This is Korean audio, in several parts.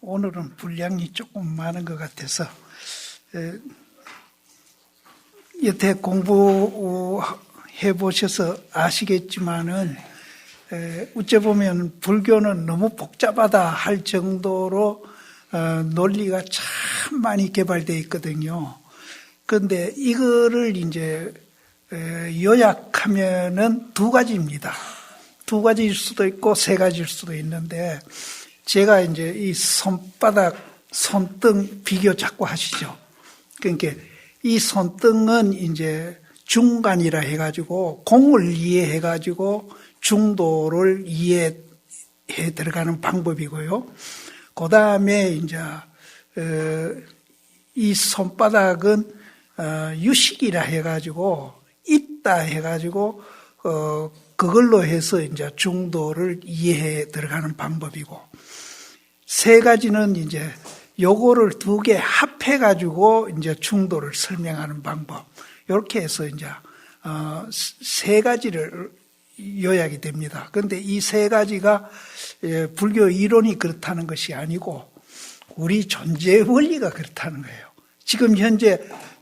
오늘은 분량이 조금 많은 것 같아서 여태 공부해 보셔서 아시겠지만은 어째보면 불교는 너무 복잡하다 할 정도로 논리가 참 많이 개발되어 있거든요. 그런데 이거를 이제 요약하면은 두 가지입니다. 두 가지일 수도 있고 세 가지일 수도 있는데, 제가 이제 이 손바닥, 손등 비교 자꾸 하시죠. 그러니까 이 손등은 이제 중간이라 해가지고 공을 이해해가지고 중도를 이해해 들어가는 방법이고요. 그 다음에 이제 이 손바닥은 유식이라 해가지고 있다 해가지고 그걸로 해서 이제 중도를 이해해 들어가는 방법이고, 세 가지는 이제 요거를 두 개 합해가지고 이제 중도를 설명하는 방법. 이렇게 해서 이제 세 가지를 요약이 됩니다. 그런데 이 세 가지가 불교 이론이 그렇다는 것이 아니고 우리 존재의 원리가 그렇다는 거예요. 지금 현재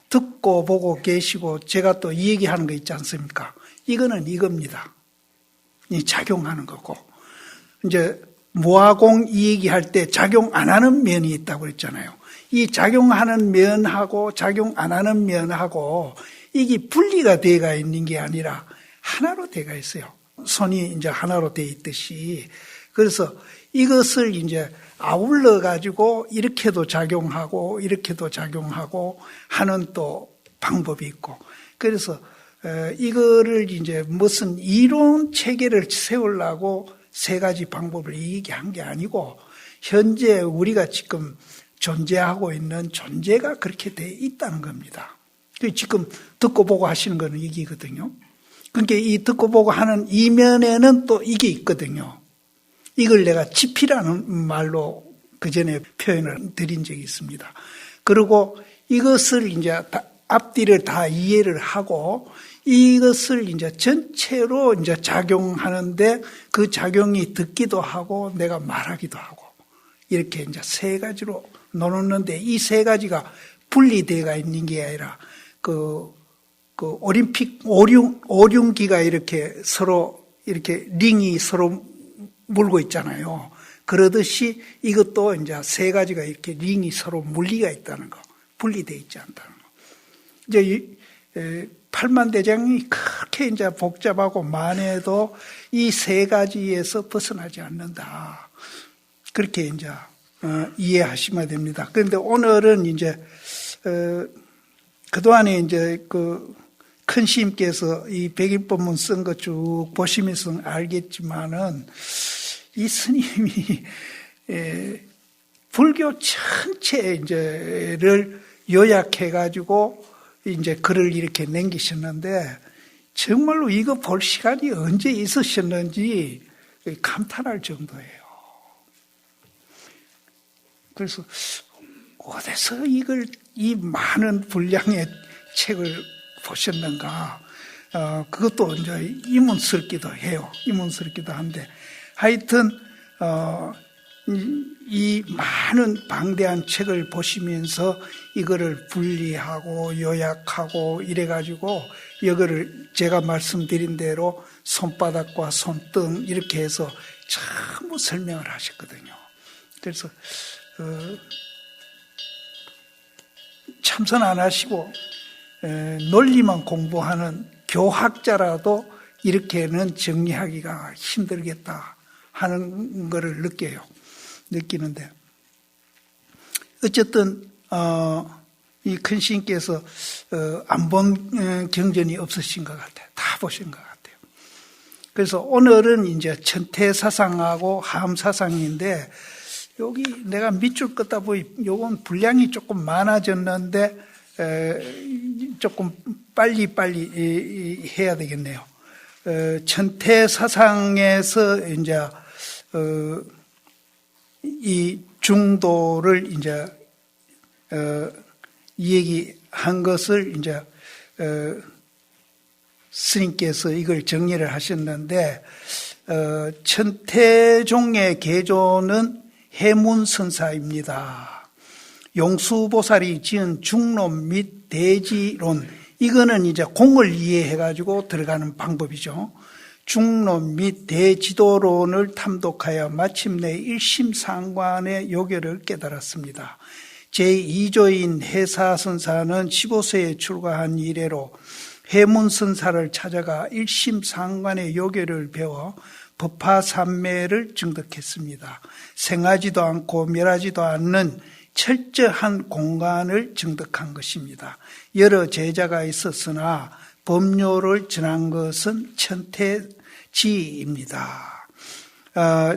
듣고 보고 계시고 제가 또 이 얘기하는 거 있지 않습니까? 이거는 이겁니다. 이 작용하는 거고, 이제 무아공 이 얘기할 때 작용 안 하는 면이 있다고 그랬잖아요. 이 작용하는 면하고 작용 안 하는 면하고 이게 분리가 되어가 있는 게 아니라 하나로 되어가 있어요. 손이 이제 하나로 되어 있듯이. 그래서 이것을 이제 아울러 가지고 이렇게도 작용하고 이렇게도 작용하고 하는 또 방법이 있고, 그래서 이거를 이제 무슨 이론 체계를 세우려고 세 가지 방법을 얘기한 게 아니고, 현재 우리가 지금 존재하고 있는 존재가 그렇게 돼 있다는 겁니다. 지금 듣고 보고 하시는 거는 이기거든요. 그러니까 이 듣고 보고 하는 이면에는 또 이게 있거든요. 이걸 내가 지피라는 말로 그 전에 표현을 드린 적이 있습니다. 그리고 이것을 이제 앞뒤를 다 이해를 하고 이것을 이제 전체로 이제 작용하는데, 그 작용이 듣기도 하고 내가 말하기도 하고 이렇게 이제 세 가지로 나눴는데, 이 세 가지가 분리되어가 있는 게 아니라 그 올림픽 오륜기가 이렇게 서로 이렇게 링이 서로 물고 있잖아요. 그러듯이 이것도 이제 세 가지가 이렇게 링이 서로 물리가 있다는 거, 분리되어 있지 않다는 거. 이제 팔만대장이 그렇게 이제 복잡하고 많아도 이 세 가지에서 벗어나지 않는다. 그렇게 이제 이해하시면 됩니다. 그런데 오늘은 이제 그동안에 이제 그 큰 스님께서 이 백일법문 쓴 거 쭉 보시면서 알겠지만은, 이 스님이 불교 전체 이제를 요약해가지고 이제 글을 이렇게 남기셨는데, 정말로 이거 볼 시간이 언제 있으셨는지 감탄할 정도예요. 그래서 어디서 이 많은 분량의 책을 보셨는가? 그것도 이제 이문스럽기도 해요. 이문스럽기도 한데, 하여튼 이 많은 방대한 책을 보시면서 이거를 분리하고 요약하고 이래가지고 이거를 제가 말씀드린 대로 손바닥과 손등 이렇게 해서 전부 설명을 하셨거든요. 그래서 참선 안 하시고 논리만 공부하는 교학자라도 이렇게는 정리하기가 힘들겠다 하는 것을 느끼는데, 어쨌든 이 큰 스님께서 안 본 경전이 없으신 것 같아요. 다 보신 것 같아요. 그래서 오늘은 이제 천태사상하고 하암사상인데, 여기 내가 밑줄 긋다 보니 요건 분량이 조금 많아졌는데 조금 빨리 해야 되겠네요. 천태사상에서 이제 이 중도를 이제 얘기한 것을 이제 스님께서 이걸 정리를 하셨는데, 천태종의 개조는 해문선사입니다. 용수보살이 지은 중론 및 대지론, 이거는 이제 공을 이해해가지고 들어가는 방법이죠. 중론 및 대지도론을 탐독하여 마침내 일심상관의 요결을 깨달았습니다. 제2조인 해사선사는 15세에 출가한 이래로 해문선사를 찾아가 일심상관의 요결을 배워 법화삼매를 증득했습니다. 생하지도 않고 멸하지도 않는 철저한 공간을 증득한 것입니다. 여러 제자가 있었으나 법료를 전한 것은 천태지입니다.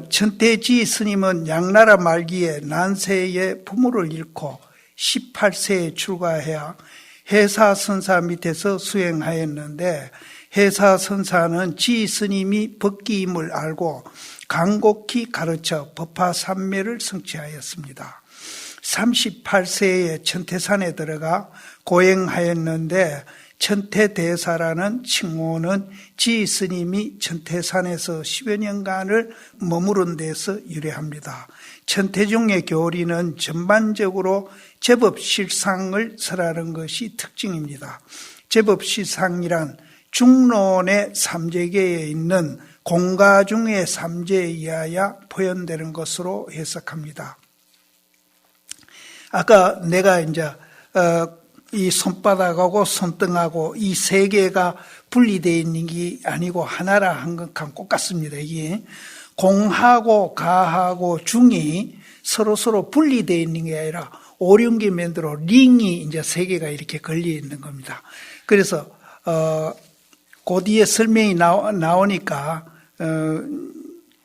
천태지 스님은 양나라 말기에 난세에 부모를 잃고 18세에 출가해야 해사선사 밑에서 수행하였는데, 해사선사는 지 스님이 법기임을 알고 간곡히 가르쳐 법화삼매를 성취하였습니다. 38세에 천태산에 들어가 고행하였는데, 천태대사라는 칭호는 지 스님이 천태산에서 10여 년간을 머무른 데서 유래합니다. 천태종의 교리는 전반적으로 제법실상을 설하는 것이 특징입니다. 제법실상이란 중론의 삼재계에 있는 공가중의 삼재에 의하여 표현되는 것으로 해석합니다. 아까 내가 이제 이 손바닥하고 손등하고 이 세 개가 분리되어 있는 게 아니고 하나라 한 것과 똑같습니다. 이게 공하고 가하고 중이 서로 분리되어 있는 게 아니라 오륜기면으로 링이 이제 세 개가 이렇게 걸려 있는 겁니다. 그래서 그 뒤에 설명이 나오니까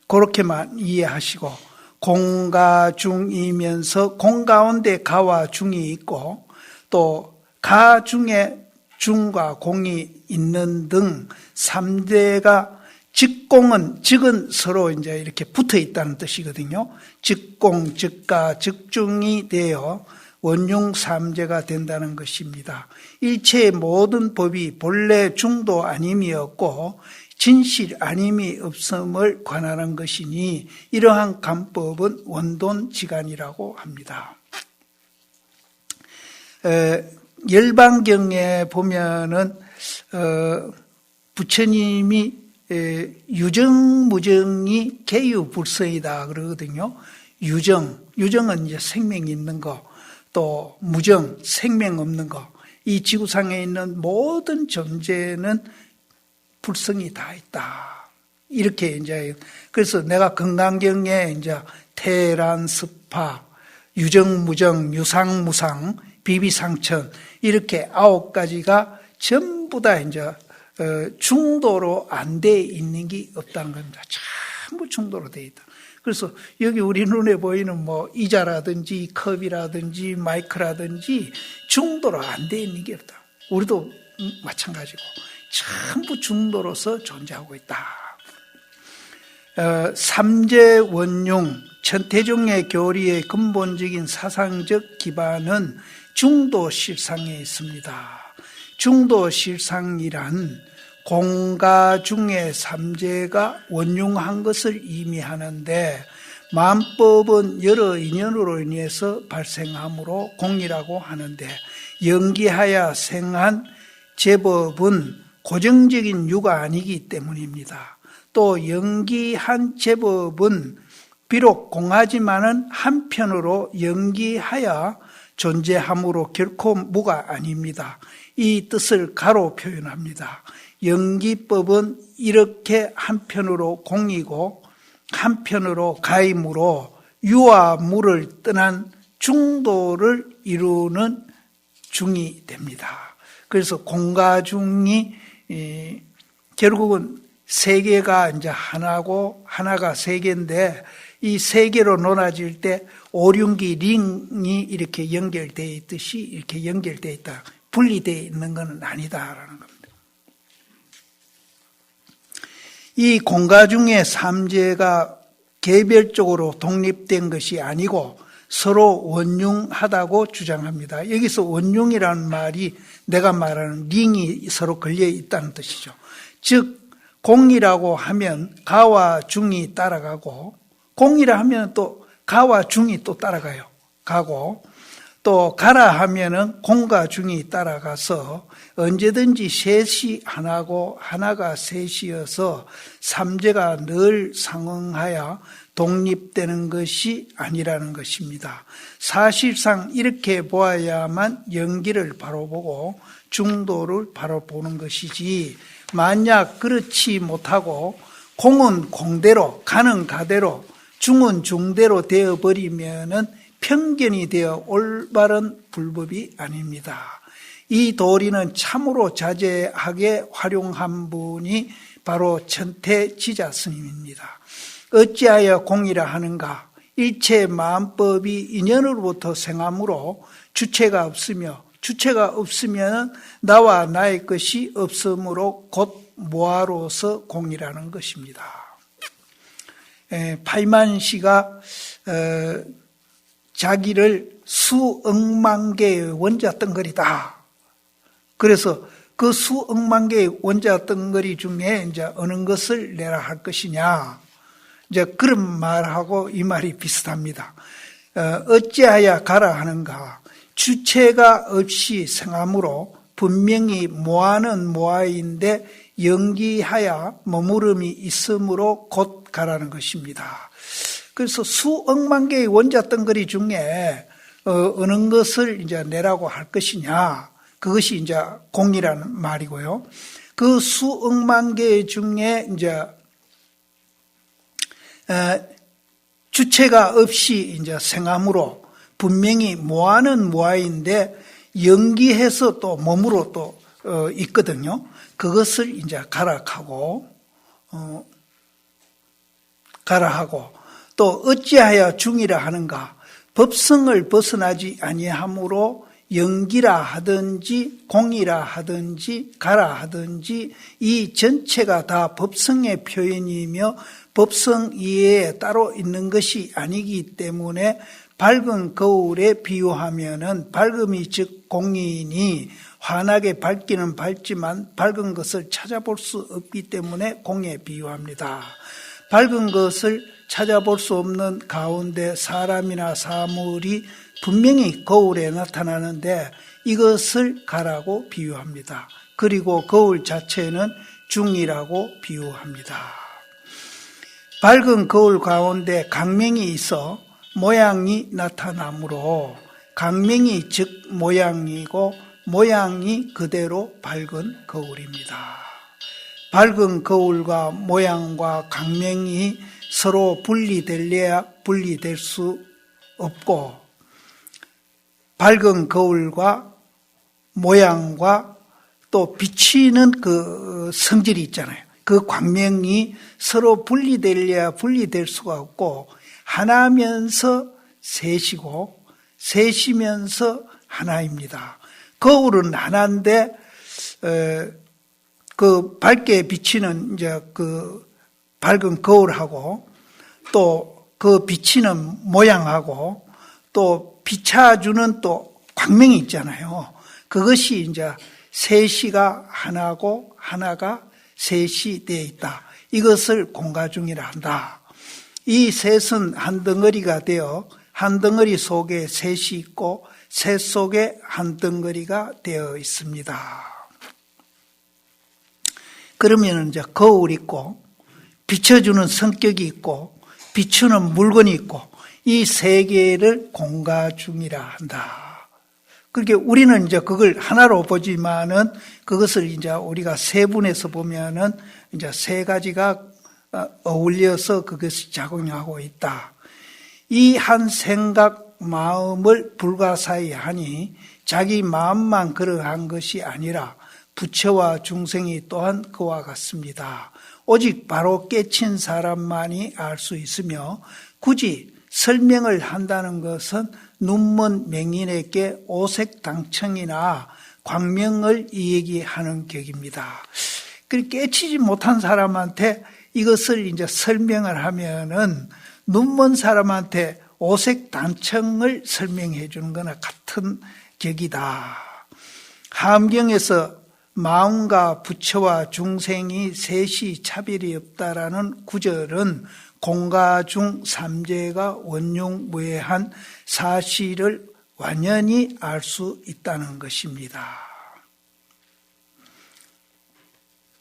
그렇게만 이해하시고, 공가중이면서 공 가운데 가와 중이 있고 또 가 중에 중과 공이 있는 등 3대가 직공은, 직은 서로 이제 이렇게 붙어 있다는 뜻이거든요. 직공, 직가, 직중이 되어 원융 삼재가 된다는 것입니다. 일체의 모든 법이 본래 중도 아님이었고 진실 아님이 없음을 관하는 것이니 이러한 간법은 원돈지간이라고 합니다. 열반경에 보면은 부처님이 유정무정이 개유불성이다 그러거든요. 유정은 이제 생명이 있는 거, 또 무정, 생명 없는 거. 이 지구상에 있는 모든 존재는 불성이 다 있다. 이렇게 이제, 그래서 내가 건강경에 이제 태란, 습파, 유정무정, 유상무상, 비비상천, 이렇게 9가지가 전부 다 이제 중도로 안 돼 있는 게 없다는 겁니다. 전부 중도로 돼 있다. 그래서 여기 우리 눈에 보이는 뭐 의자라든지 컵이라든지 마이크라든지 중도로 안 돼 있는 게 없다. 우리도 마찬가지고 전부 중도로서 존재하고 있다. 삼재원융, 천태종의 교리의 근본적인 사상적 기반은 중도실상에 있습니다. 중도실상이란 공가중의 삼재가 원융한 것을 의미하는데, 만법은 여러 인연으로 인해서 발생하므로 공이라고 하는데, 연기하여 생한 제법은 고정적인 유가 아니기 때문입니다. 또 연기한 제법은 비록 공하지만은 한편으로 연기하여 존재함으로 결코 무가 아닙니다. 이 뜻을 가로 표현합니다. 연기법은 이렇게 한편으로 공이고 한편으로 가임으로 유와 무를 떠난 중도를 이루는 중이 됩니다. 그래서 공가중이 결국은 세 개가 이제 하나고 하나가 세 개인데, 이 세 개로 논아질 때 오륜기 링이 이렇게 연결되어 있듯이 이렇게 연결되어 있다. 분리되어 있는 것은 아니다라는 겁니다. 이 공가중의 삼재가 개별적으로 독립된 것이 아니고 서로 원융하다고 주장합니다. 여기서 원융이라는 말이 내가 말하는 링이 서로 걸려 있다는 뜻이죠. 즉 공이라고 하면 가와 중이 따라가고, 공이라 하면 또 가와 중이 또 따라가요. 가고 또 가라 하면은 공과 중이 따라가서 언제든지 셋이 하나고 하나가 셋이어서 삼재가 늘 상응하여 독립되는 것이 아니라는 것입니다. 사실상 이렇게 보아야만 연기를 바로 보고 중도를 바로 보는 것이지, 만약 그렇지 못하고 공은 공대로, 가는 가대로, 중은 중대로 되어버리면은 편견이 되어 올바른 불법이 아닙니다. 이 도리는 참으로 자제하게 활용한 분이 바로 천태지자 스님입니다. 어찌하여 공이라 하는가? 일체 마음법이 인연으로부터 생하므로 주체가 없으며, 주체가 없으면 나와 나의 것이 없으므로 곧 모아로서 공이라는 것입니다. 파이만 씨가 자기를 수억만 개의 원자 덩거리다. 그래서 그 수억만 개의 원자 덩거리 중에 이제 어느 것을 내라 할 것이냐, 이제 그런 말하고 이 말이 비슷합니다. 어찌하여 가라 하는가? 주체가 없이 생하므로 분명히 모아는 모아인데 연기하여 머무름이 있으므로 곧 가라는 것입니다. 그래서 수억만 개의 원자 덩거리 중에 어느 것을 이제 내라고 할 것이냐, 그것이 이제 공이라는 말이고요. 그 수억만 개 중에 이제 주체가 없이 이제 생함으로 분명히 모아는 모아인데 연기해서 또 몸으로 또 있거든요. 그것을 이제 가라하고 가라하고, 또 어찌하여 중이라 하는가? 법성을 벗어나지 아니하므로 연기라 하든지 공이라 하든지 가라 하든지 이 전체가 다 법성의 표현이며 법성 이외에 따로 있는 것이 아니기 때문에 밝은 거울에 비유하면은 밝음이 즉 공이니 환하게 밝기는 밝지만 밝은 것을 찾아볼 수 없기 때문에 공에 비유합니다. 밝은 것을 찾아볼 수 없는 가운데 사람이나 사물이 분명히 거울에 나타나는데 이것을 가라고 비유합니다. 그리고 거울 자체는 중이라고 비유합니다. 밝은 거울 가운데 강명이 있어 모양이 나타나므로 강명이 즉 모양이고 모양이 그대로 밝은 거울입니다. 밝은 거울과 모양과 강명이 서로 분리될래야 분리될 수 없고, 밝은 거울과 모양과 또 비치는 그 성질이 있잖아요. 그 광명이 서로 분리될래야 분리될 수가 없고, 하나면서 셋이고 셋이면서 하나입니다. 거울은 하나인데 그 밝게 비치는 이제 그 밝은 거울하고 또 그 비치는 모양하고 또 비춰주는 또 광명이 있잖아요. 그것이 이제 셋이가 하나고 하나가 셋이 되어 있다. 이것을 공가중이라 한다. 이 셋은 한 덩어리가 되어 한 덩어리 속에 셋이 있고 셋 속에 한 덩어리가 되어 있습니다. 그러면 이제 거울이 있고 비춰주는 성격이 있고 비추는 물건이 있고 이 세 개를 공가중이라 한다. 그렇게 우리는 이제 그걸 하나로 보지만은 그것을 이제 우리가 세분해서 보면은 이제 세 가지가 어울려서 그것이 작용하고 있다. 이 한 생각 마음을 불가사의 하니 자기 마음만 그러한 것이 아니라 부처와 중생이 또한 그와 같습니다. 오직 바로 깨친 사람만이 알 수 있으며 굳이 설명을 한다는 것은 눈먼 맹인에게 오색당청이나 광명을 이야기하는 격입니다. 깨치지 못한 사람한테 이것을 이제 설명을 하면은 눈먼 사람한테 오색단청을 설명해 주는 거나 같은 격이다. 함경에서 마음과 부처와 중생이 셋이 차별이 없다라는 구절은 공가중 삼재가 원흉무해한 사실을 완연히 알 수 있다는 것입니다.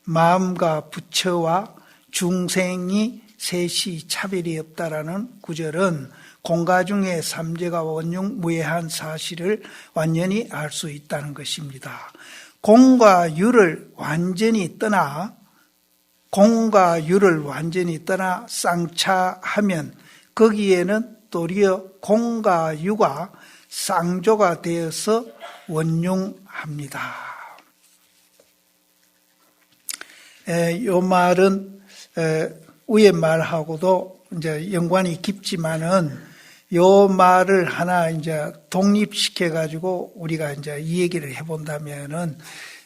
마음과 부처와 중생이 셋이 차별이 없다라는 구절은 공가중의 삼재가 원흉무해한 사실을 완연히 알 수 있다는 것입니다. 공과 유를 완전히 떠나 쌍차하면 거기에는 도리어 공과 유가 쌍조가 되어서 원흉합니다. 이 말은 위의 말하고도 이제 연관이 깊지만은 이 말을 하나 이제 독립시켜 가지고 우리가 이제 이 얘기를 해본다면은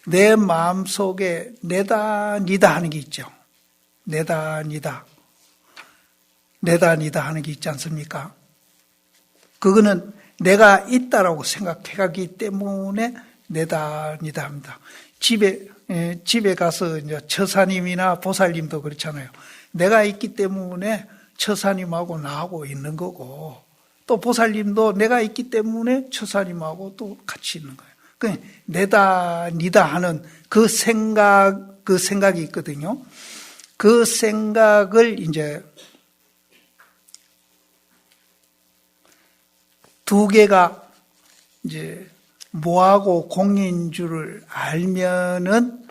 내 마음 속에 내다 니다 하는 게 있죠. 내다 니다 하는 게 있지 않습니까? 그거는 내가 있다라고 생각해가기 때문에 내다 니다 합니다. 집에 가서 이제 처사님이나 보살님도 그렇잖아요. 내가 있기 때문에 처사님하고 나하고 있는 거고, 또 보살님도 내가 있기 때문에 처사님하고 또 같이 있는 거예요. 그 내다 니다 하는 그 생각이 있거든요. 그 생각을 이제 두 개가 이제 뭐하고 공인 줄을 알면은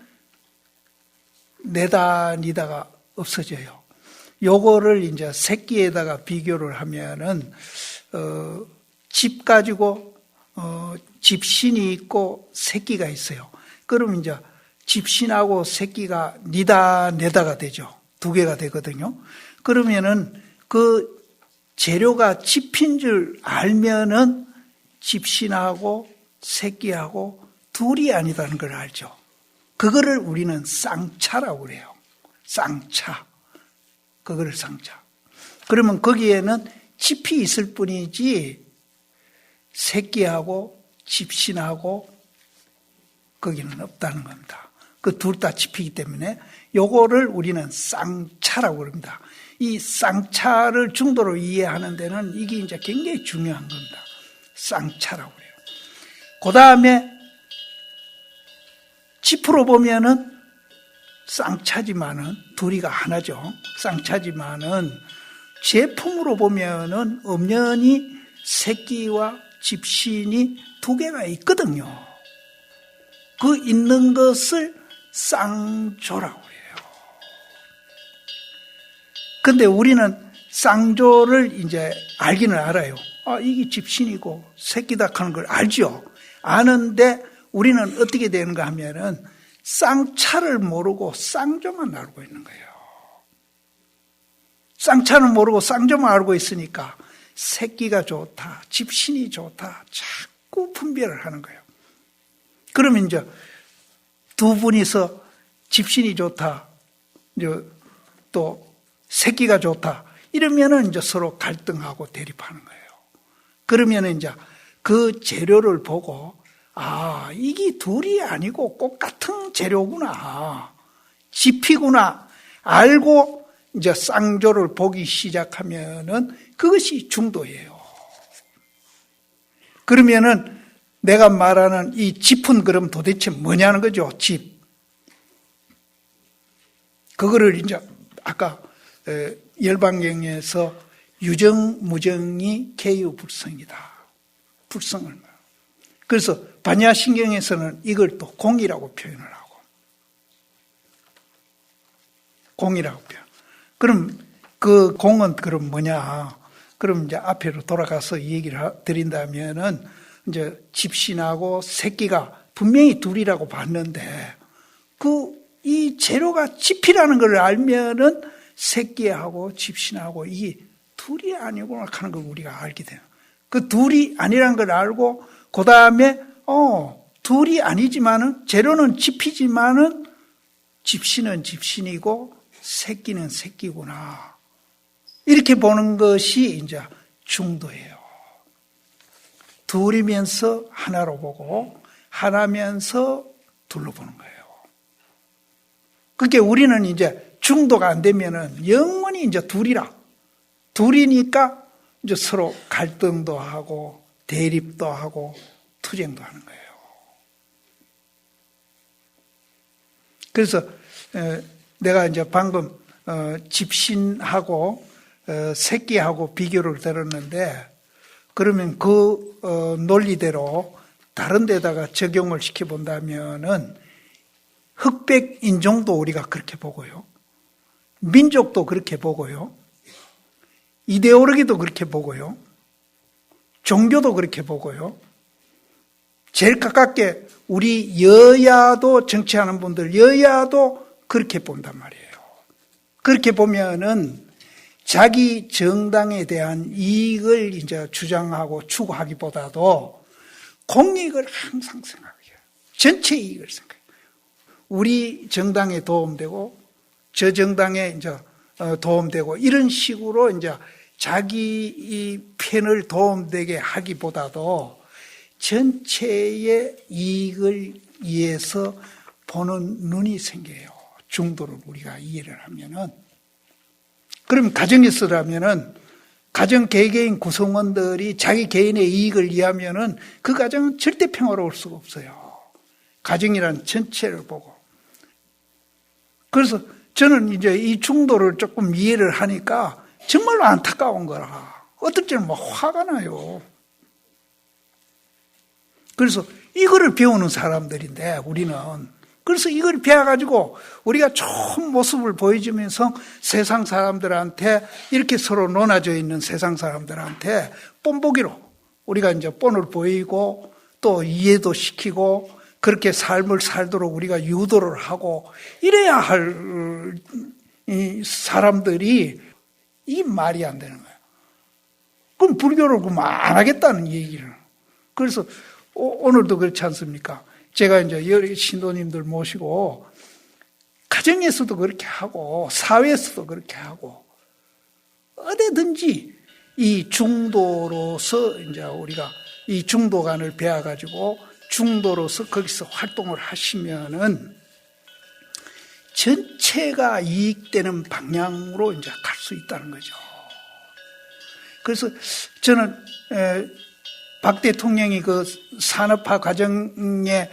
내다 니다가 없어져요. 요거를 이제 새끼에다가 비교를 하면은 집 가지고 집신이 있고 새끼가 있어요. 그럼 이제 집신하고 새끼가 니다 내다가 되죠. 두 개가 되거든요. 그러면은 그 재료가 집인 줄 알면은 집신하고 새끼하고 둘이 아니다는 걸 알죠. 그거를 우리는 쌍차라고 그래요. 쌍차. 그거를 쌍차. 그러면 거기에는 집이 있을 뿐이지 새끼하고 집신하고 거기는 없다는 겁니다. 그 둘 다 집이기 때문에 요거를 우리는 쌍차라고 그럽니다. 이 쌍차를 중도로 이해하는 데는 이게 이제 굉장히 중요한 겁니다. 쌍차라고 그래요. 그 다음에 집으로 보면은 쌍차지만은 둘이가 하나죠. 쌍차지만은 제품으로 보면은 엄연히 새끼와 집신이 두 개가 있거든요. 그 있는 것을 쌍조라고 해요. 근데 우리는 쌍조를 이제 알기는 알아요. 이게 집신이고 새끼다 하는 걸 알죠. 아는데 우리는 어떻게 되는가 하면은 쌍차를 모르고 쌍조만 알고 있는 거예요. 쌍차는 모르고 쌍조만 알고 있으니까 새끼가 좋다, 집신이 좋다, 자꾸 분별을 하는 거예요. 그러면 이제 두 분이서 집신이 좋다, 이제 또 새끼가 좋다, 이러면은 이제 서로 갈등하고 대립하는 거예요. 그러면은 이제 그 재료를 보고, 이게 둘이 아니고 꼭 같은 재료구나, 집이구나, 알고 이제 쌍조를 보기 시작하면은 그것이 중도예요. 그러면은 내가 말하는 이 집은 그럼 도대체 뭐냐는 거죠, 집. 그거를 이제 아까 열반경에서 유정무정이 개유불성이다. 불성을 말합니다. 그래서 반야신경에서는 이걸 또 공이라고 표현을 하고. 공이라고 표현. 그럼 그 공은 그럼 뭐냐? 그럼 이제 앞으로 돌아가서 이 얘기를 드린다면은 이제 집신하고 새끼가 분명히 둘이라고 봤는데 이 재료가 집이라는 걸 알면은 새끼하고 집신하고 이게 둘이 아니구나 하는 걸 우리가 알게 돼요. 그 둘이 아니란 걸 알고 그 다음에 둘이 아니지만은 재료는 집이지만은 집신은 집신이고 새끼는 새끼구나. 이렇게 보는 것이 이제 중도예요. 둘이면서 하나로 보고 하나면서 둘로 보는 거예요. 그게 우리는 이제 중도가 안 되면은 영원히 이제 둘이라. 둘이니까 이제 서로 갈등도 하고 대립도 하고 투쟁도 하는 거예요. 그래서 내가 이제 방금 집신하고 새끼하고 비교를 들었는데, 그러면 그 논리대로 다른 데다가 적용을 시켜본다면은 흑백 인종도 우리가 그렇게 보고요, 민족도 그렇게 보고요, 이데올로기도 그렇게 보고요, 종교도 그렇게 보고요, 제일 가깝게 우리 여야도, 정치하는 분들 여야도 그렇게 본단 말이에요. 그렇게 보면은 자기 정당에 대한 이익을 이제 주장하고 추구하기보다도 공익을 항상 생각해요. 전체 이익을 생각해요. 우리 정당에 도움되고 저 정당에 이제 도움되고, 이런 식으로 이제 자기 이 편을 도움되게 하기보다도 전체의 이익을 위해서 보는 눈이 생겨요. 중도를 우리가 이해를 하면은. 그럼 가정에서라면은 가정 개개인 구성원들이 자기 개인의 이익을 위하면은 그 가정은 절대 평화로울 수가 없어요. 가정이란 전체를 보고. 그래서 저는 이제 이 중도를 조금 이해를 하니까 정말로 안타까운 거라. 어떨 때는 막 화가 나요. 그래서 이거를 배우는 사람들인데 우리는, 그래서 이걸 배워가지고 우리가 좋은 모습을 보여주면서 세상 사람들한테, 이렇게 서로 논아져 있는 세상 사람들한테 뽐보기로 우리가 이제 뽐을 보이고 또 이해도 시키고 그렇게 삶을 살도록 우리가 유도를 하고 이래야 할 이 사람들이, 이 말이 안 되는 거예요. 그럼 불교를 그럼 안 하겠다는 얘기를. 그래서 오늘도 그렇지 않습니까? 제가 이제 여러 신도님들 모시고 가정에서도 그렇게 하고 사회에서도 그렇게 하고 어디든지 이 중도로서 이제 우리가 이 중도관을 배워가지고 중도로서 거기서 활동을 하시면은 전체가 이익되는 방향으로 이제 갈 수 있다는 거죠. 그래서 저는 박 대통령이 그 산업화 과정에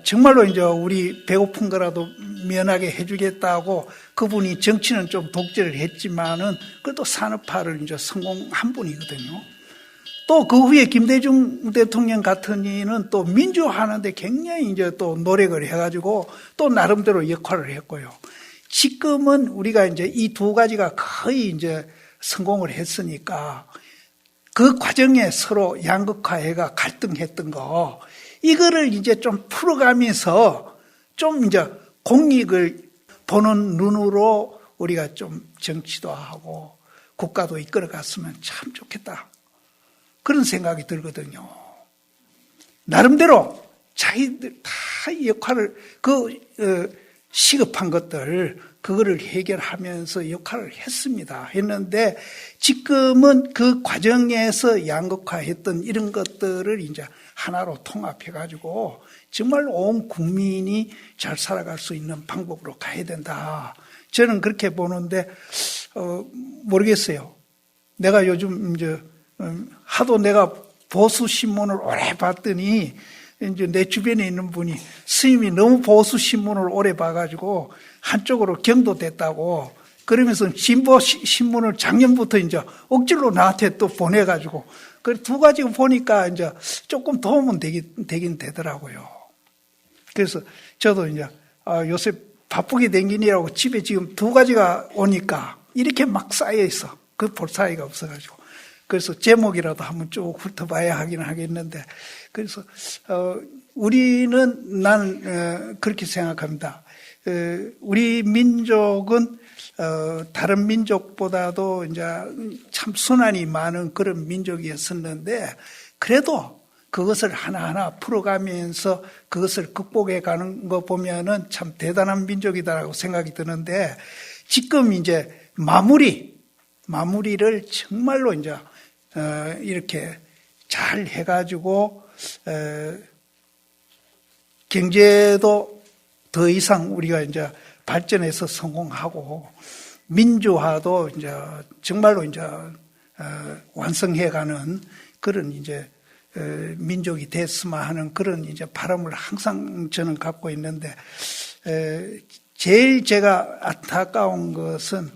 정말로 이제 우리 배고픈 거라도 면하게 해주겠다고, 그분이 정치는 좀 독재를 했지만은 그래도 산업화를 이제 성공한 분이거든요. 또 그 후에 김대중 대통령 같은 이는 또 민주화하는데 굉장히 이제 또 노력을 해가지고 또 나름대로 역할을 했고요. 지금은 우리가 이제 이 두 가지가 거의 이제 성공을 했으니까 그 과정에 서로 양극화해가 갈등했던 거, 이거를 이제 좀 풀어가면서 좀 이제 공익을 보는 눈으로 우리가 좀 정치도 하고 국가도 이끌어갔으면 참 좋겠다. 그런 생각이 들거든요. 나름대로 자기들 다 역할을, 시급한 것들, 그거를 해결하면서 역할을 했는데 지금은 그 과정에서 양극화했던 이런 것들을 이제 하나로 통합해가지고 정말 온 국민이 잘 살아갈 수 있는 방법으로 가야 된다. 저는 그렇게 보는데, 모르겠어요. 내가 요즘 이제 하도 내가 보수 신문을 오래 봤더니 이제 내 주변에 있는 분이 스님이 너무 보수 신문을 오래 봐가지고 한쪽으로 경도됐다고 그러면서 진보 신문을 작년부터 이제 억지로 나한테 또 보내가지고 그 두 가지 보니까 이제 조금 도움은 되긴 되더라고요. 그래서 저도 이제 요새 바쁘게 댕기느라고 집에 지금 두 가지가 오니까 이렇게 막 쌓여 있어. 그 볼 사이가 없어가지고. 그래서 제목이라도 한번 쭉 훑어봐야 하긴 하겠는데, 그래서 나는 그렇게 생각합니다. 우리 민족은 다른 민족보다도 이제 참 순환이 많은 그런 민족이었었는데, 그래도 그것을 하나하나 풀어가면서 그것을 극복해 가는 거 보면은 참 대단한 민족이다라고 생각이 드는데, 지금 이제 마무리를 정말로 이제 이렇게 잘 해가지고 경제도 더 이상 우리가 이제 발전해서 성공하고, 민주화도 이제 정말로 이제 완성해가는 그런 이제 민족이 됐으면 하는 그런 이제 바람을 항상 저는 갖고 있는데, 제일 제가 안타까운 것은,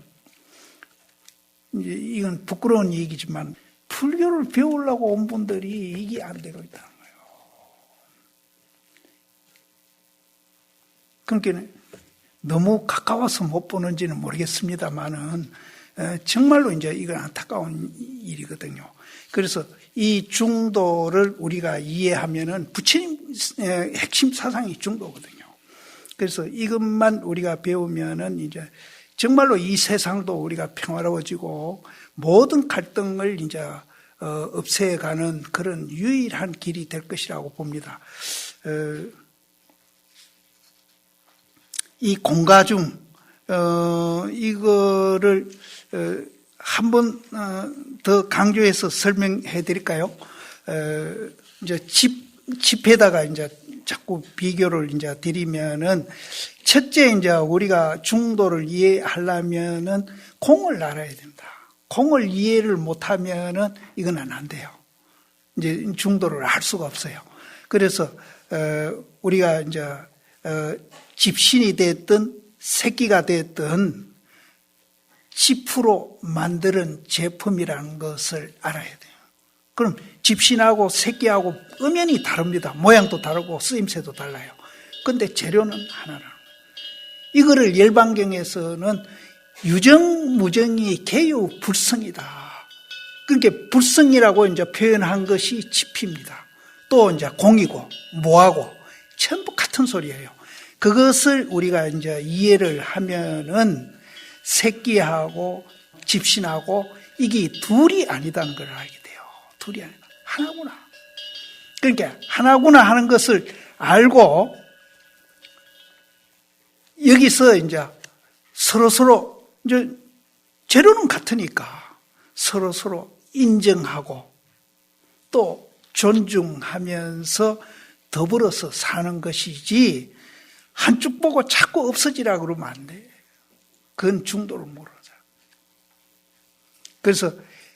이건 부끄러운 얘기지만, 불교를 배우려고 온 분들이 이게 안 되고 있다는 거예요. 그러니까 너무 가까워서 못 보는지는 모르겠습니다만은, 정말로 이제 이건 안타까운 일이거든요. 그래서 이 중도를 우리가 이해하면은 부처님 핵심 사상이 중도거든요. 그래서 이것만 우리가 배우면은 이제 정말로 이 세상도 우리가 평화로워지고 모든 갈등을 이제 없애가는 그런 유일한 길이 될 것이라고 봅니다. 이 공가중 이거를 한 번 더 강조해서 설명해 드릴까요? 이제 집에다가 이제 자꾸 비교를 이제 드리면은, 첫째 이제 우리가 중도를 이해하려면은 공을 알아야 된다. 공을 이해를 못하면은 이거는 안 돼요. 이제 중도를 알 수가 없어요. 그래서 우리가 이제 집신이 됐든 새끼가 됐든 지프로 만드는 제품이라는 것을 알아야 돼요. 그럼 집신하고 새끼하고 엄연히 다릅니다. 모양도 다르고 쓰임새도 달라요. 그런데 재료는 하나라는 거예요. 이거를 열반경에서는 유정무정이 개유불성이다. 그러니까 불성이라고 이제 표현한 것이 지피입니다. 또 이제 공이고 모하고 전부 같은 소리예요. 그것을 우리가 이제 이해를 하면은 새끼하고 집신하고 이게 둘이 아니다는 걸 알게 돼요. 둘이 아니다. 하나구나. 그러니까 하나구나 하는 것을 알고 여기서 이제 서로 이제 재료는 같으니까 서로 인정하고 또 존중하면서 더불어서 사는 것이지, 한쪽 보고 자꾸 없어지라 그러면 안 돼. 그건 중도를 모르죠. 그래서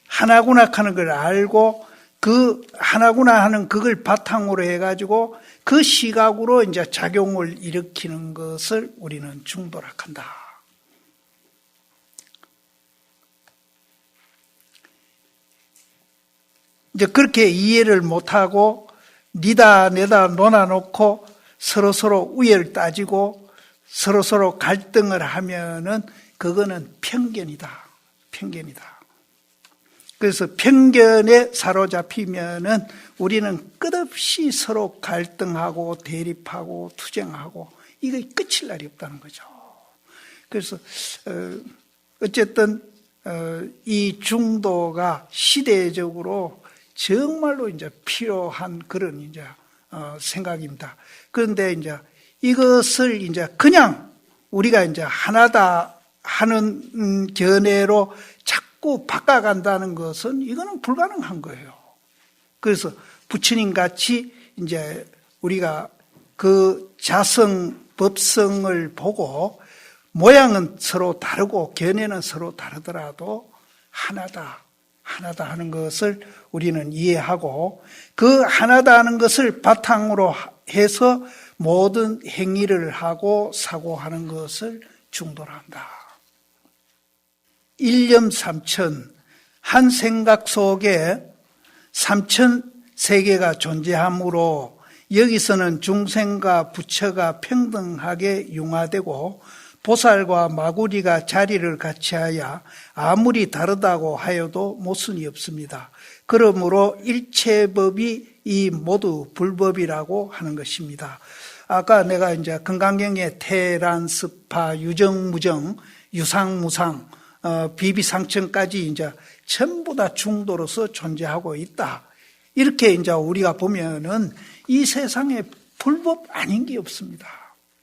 하나구나 하는 걸 알고 그 하나구나 하는 그걸 바탕으로 해가지고 그 시각으로 이제 작용을 일으키는 것을 우리는 중도라 한다. 이제 그렇게 이해를 못하고 니다 내다 논아놓고 서로 우애를 따지고 서로 갈등을 하면은 그거는 편견이다. 그래서 편견에 사로잡히면은 우리는 끝없이 서로 갈등하고 대립하고 투쟁하고 이게 끝일 날이 없다는 거죠. 그래서 어쨌든 이 중도가 시대적으로 정말로 이제 필요한 그런 이제 생각입니다. 그런데 이제 이것을 이제 그냥 우리가 이제 하나다 하는 견해로 자꾸 바꿔간다는 것은 이거는 불가능한 거예요. 그래서 부처님 같이 이제 우리가 그 자성, 법성을 보고 모양은 서로 다르고 견해는 서로 다르더라도 하나다 하는 것을 우리는 이해하고 그 하나다 하는 것을 바탕으로 해서 모든 행위를 하고 사고하는 것을 중도라 한다. 일념 삼천, 한 생각 속에 삼천 세계가 존재하므로 여기서는 중생과 부처가 평등하게 융화되고 보살과 마구리가 자리를 같이하여 아무리 다르다고 하여도 모순이 없습니다. 그러므로 일체법이 이 모두 불법이라고 하는 것입니다. 아까 내가 이제 금강경의 태란스파, 유정무정, 유상무상, 비비상천까지 이제 전부 다 중도로서 존재하고 있다. 이렇게 이제 우리가 보면은 이 세상에 불법 아닌 게 없습니다.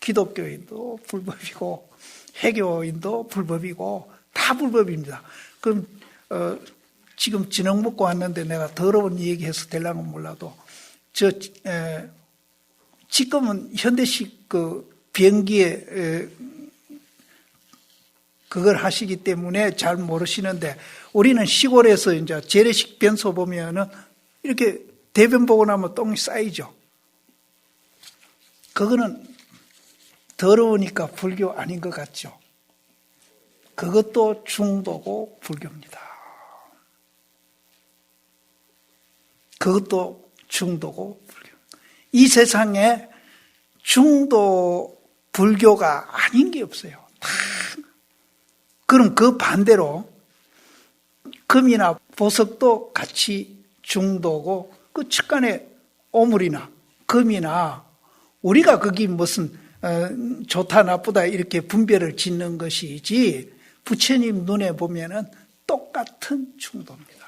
기독교인도 불법이고 해교인도 불법이고 다 불법입니다. 그럼 지금 진흙 먹고 왔는데 내가 더러운 얘기해서 되려면 몰라도 지금은 현대식 그 비행기에 그걸 하시기 때문에 잘 모르시는데, 우리는 시골에서 이제 재래식 변소 보면은 이렇게 대변 보고 나면 똥이 쌓이죠. 그거는 더러우니까 불교 아닌 것 같죠. 그것도 중도고 불교입니다. 그것도 중도고 불교. 이 세상에 중도 불교가 아닌 게 없어요. 다. 그럼 그 반대로 금이나 보석도 같이 중도고, 그 측간에 오물이나 금이나 우리가 거기 무슨 좋다 나쁘다 이렇게 분별을 짓는 것이지, 부처님 눈에 보면은 똑같은 중도입니다.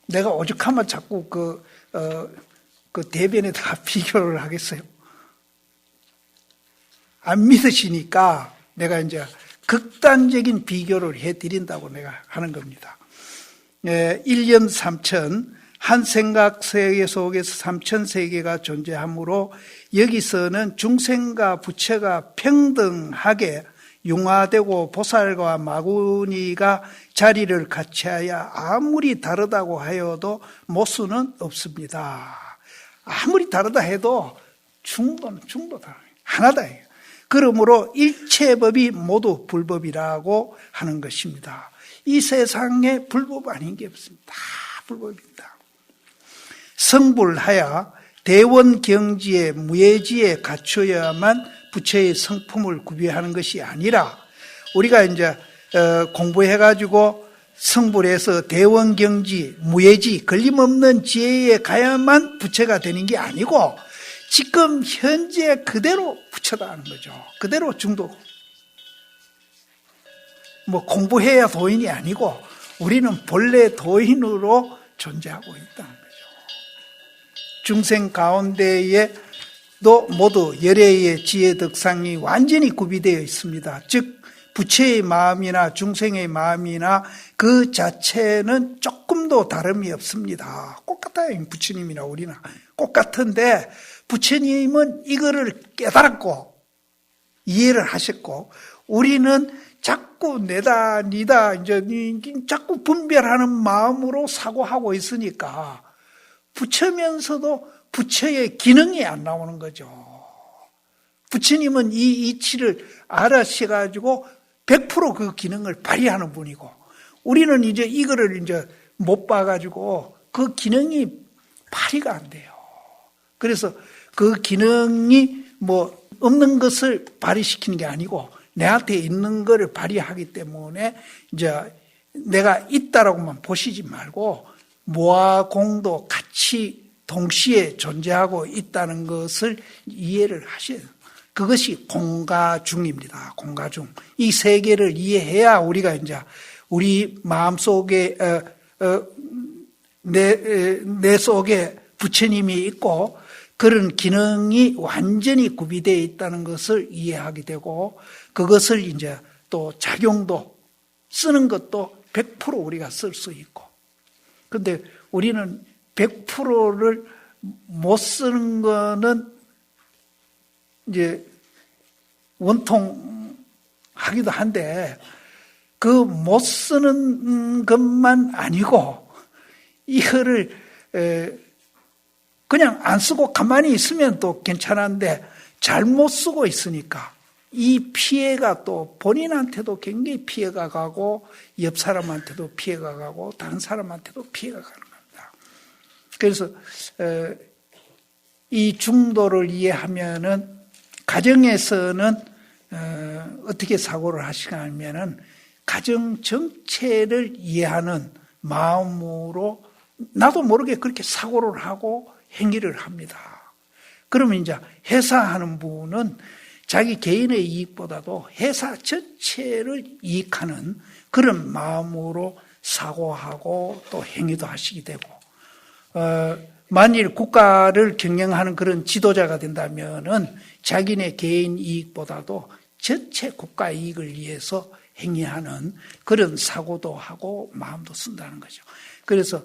내가 오죽하면 자꾸 그 대변에다가 비교를 하겠어요. 안 믿으시니까 내가 이제 극단적인 비교를 해드린다고 내가 하는 겁니다. 1년 3천, 한 생각세계 속에서 3천세계가 존재하므로 여기서는 중생과 부처가 평등하게 융화되고 보살과 마구니가 자리를 같이하여 아무리 다르다고 하여도 모수는 없습니다. 아무리 다르다 해도 중도는 중도다. 하나다. 그러므로 일체법이 모두 불법이라고 하는 것입니다. 이 세상에 불법 아닌 게 없습니다. 다 불법입니다. 성불하여 대원경지에 무예지에 갖추어야만 부처의 성품을 구비하는 것이 아니라, 우리가 이제 공부해가지고 성불해서 대원경지, 무예지, 걸림없는 지혜에 가야만 부처가 되는 게 아니고, 지금 현재 그대로 부처다 하는 거죠. 그대로 중도. 뭐 공부해야 도인이 아니고 우리는 본래 도인으로 존재하고 있다는 거죠. 중생 가운데에도 모두 열애의 지혜 덕상이 완전히 구비되어 있습니다. 즉 부처의 마음이나 중생의 마음이나 그 자체는 조금도 다름이 없습니다. 똑같아요. 부처님이나 우리나 똑같은데, 부처님은 이거를 깨달았고 이해를 하셨고, 우리는 자꾸 내다 니다 이제 자꾸 분별하는 마음으로 사고하고 있으니까 부처면서도 부처의 기능이 안 나오는 거죠. 부처님은 이 이치를 알아셔가지고 100% 그 기능을 발휘하는 분이고, 우리는 이제 이거를 이제 못 봐가지고 그 기능이 발휘가 안 돼요. 그래서 그 기능이 뭐 없는 것을 발휘시키는 게 아니고 내한테 있는 것을 발휘하기 때문에, 이제 내가 있다라고만 보시지 말고 무아 공도 같이 동시에 존재하고 있다는 것을 이해를 하셔야 돼요. 그것이 공가중입니다. 공가중. 이 세계를 이해해야 우리가 이제 우리 마음속에 내 속에 부처님이 있고 그런 기능이 완전히 구비되어 있다는 것을 이해하게 되고, 그것을 이제 또 작용도 쓰는 것도 100% 우리가 쓸 수 있고. 그런데 우리는 100%를 못 쓰는 거는 이제 원통하기도 한데, 그 못 쓰는 것만 아니고 이거를 그냥 안 쓰고 가만히 있으면 또 괜찮은데 잘못 쓰고 있으니까 이 피해가 또 본인한테도 굉장히 피해가 가고, 옆 사람한테도 피해가 가고, 다른 사람한테도 피해가 가는 겁니다. 그래서 이 중도를 이해하면은, 가정에서는 어떻게 사고를 하시냐면은 가정 전체를 이해하는 마음으로 나도 모르게 그렇게 사고를 하고 행위를 합니다. 그러면 이제 회사하는 분은 자기 개인의 이익보다도 회사 전체를 이익하는 그런 마음으로 사고하고 또 행위도 하시게 되고, 만일 국가를 경영하는 그런 지도자가 된다면은 자기네 개인 이익보다도 전체 국가 이익을 위해서 행위하는 그런 사고도 하고 마음도 쓴다는 거죠. 그래서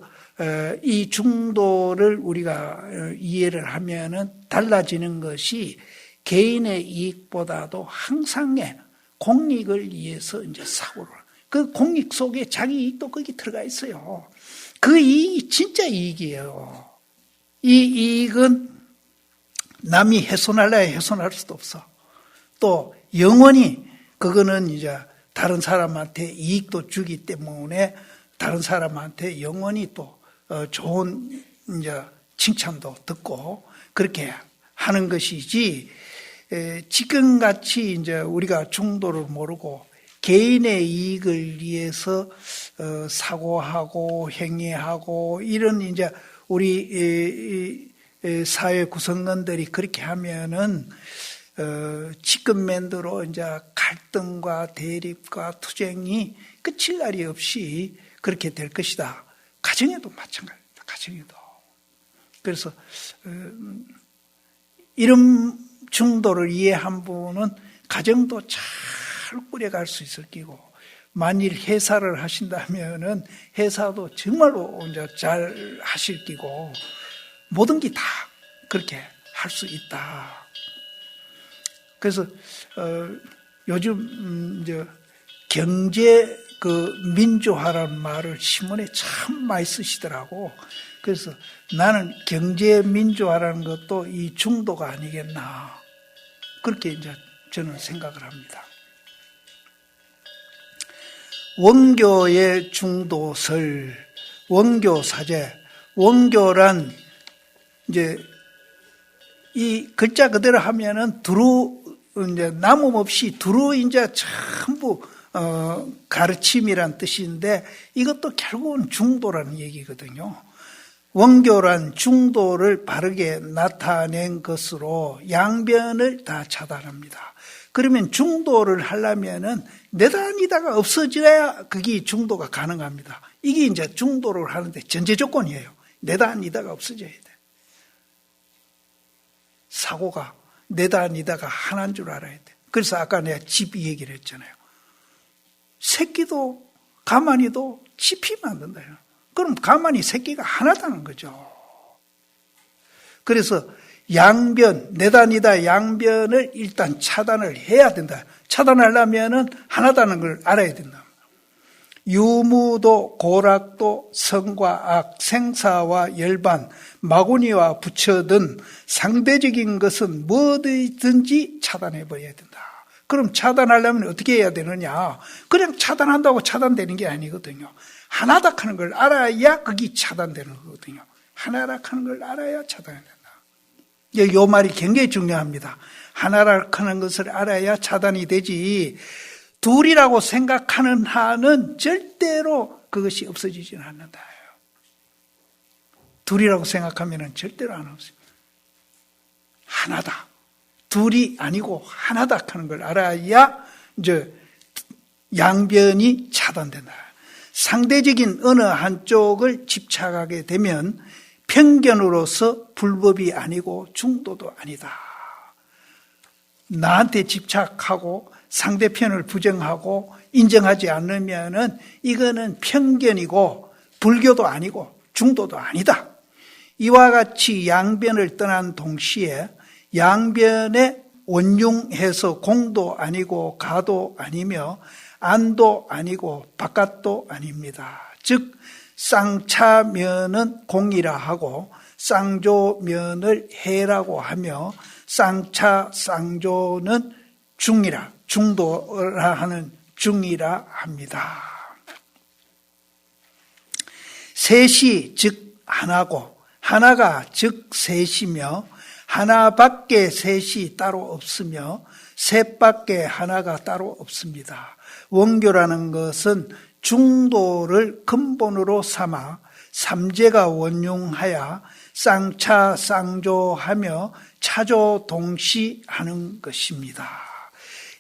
이 중도를 우리가 이해를 하면은 달라지는 것이 개인의 이익보다도 항상의 공익을 위해서 이제 사고를. 그 공익 속에 자기 이익도 거기 들어가 있어요. 그 이익이 진짜 이익이에요. 이 이익은 남이 훼손할래야 훼손할 수도 없어. 또 영원히 그거는 이제 다른 사람한테 이익도 주기 때문에 다른 사람한테 영원히 또 좋은 이제 칭찬도 듣고 그렇게 하는 것이지, 지금같이 이제 우리가 중도를 모르고 개인의 이익을 위해서 사고하고 행위하고 이런 이제 우리 사회 구성원들이 그렇게 하면은 지금맨대로 이제 갈등과 대립과 투쟁이 끝일 날이 없이 그렇게 될 것이다. 가정에도 마찬가지입니다. 가정에도. 그래서 이런 중도를 이해한 분은 가정도 잘 꾸려갈 수 있을 끼고, 만일 회사를 하신다면은 회사도 정말로 이제 잘 하실 끼고, 모든 게 다 그렇게 할 수 있다. 그래서 요즘 이제 경제 민주화라는 말을 신문에 참 많이 쓰시더라고. 그래서 나는 경제 민주화라는 것도 이 중도가 아니겠나, 그렇게 이제 저는 생각을 합니다. 원교의 중도설, 원교사제. 원교란 이제 이 글자 그대로 하면은 이제 남음없이 이제 전부 가르침이란 뜻인데, 이것도 결국은 중도라는 얘기거든요. 원교란 중도를 바르게 나타낸 것으로 양변을 다 차단합니다. 그러면 중도를 하려면은 내다니다가 없어져야 그게 중도가 가능합니다. 이게 이제 중도를 하는데 전제 조건이에요. 내다니다가 없어져야 돼. 사고가 내다니다가 하나인 줄 알아야 돼. 그래서 아까 내가 집 얘기를 했잖아요. 새끼도 가만히도 짚이면 안 된다요. 그럼 가만히 새끼가 하나다는 거죠. 그래서 양변, 내다니다 양변을 일단 차단을 해야 된다. 차단하려면은 하나다는 걸 알아야 된다. 유무도 고락도 성과 악, 생사와 열반, 마구니와 부처 등 상대적인 것은 뭐든지 차단해버려야 된다. 그럼 차단하려면 어떻게 해야 되느냐? 그냥 차단한다고 차단되는 게 아니거든요. 하나다 하는 걸 알아야 그게 차단되는 거거든요. 하나라 하는 걸 알아야 차단이 된다. 이 말이 굉장히 중요합니다. 하나라 하는 것을 알아야 차단이 되지, 둘이라고 생각하는 한은 절대로 그것이 없어지지는 않는다. 둘이라고 생각하면 절대로 안 없어요. 하나다. 둘이 아니고 하나다 하는 걸 알아야 이제 양변이 차단된다. 상대적인 어느 한쪽을 집착하게 되면 편견으로서 불법이 아니고 중도도 아니다. 나한테 집착하고 상대편을 부정하고 인정하지 않으면은 이거는 편견이고 불교도 아니고 중도도 아니다. 이와 같이 양변을 떠난 동시에 양변에 원융해서 공도 아니고 가도 아니며 안도 아니고 바깥도 아닙니다. 즉 쌍차면은 공이라 하고 쌍조면을 해라고 하며 쌍차 쌍조는 중도라 하는 중이라 합니다. 셋이 즉 하나고 하나가 즉 셋이며 하나밖에 셋이 따로 없으며 셋밖에 하나가 따로 없습니다. 원교라는 것은 중도를 근본으로 삼아 삼재가 원융하여 쌍차 쌍조하며 차조 동시하는 것입니다.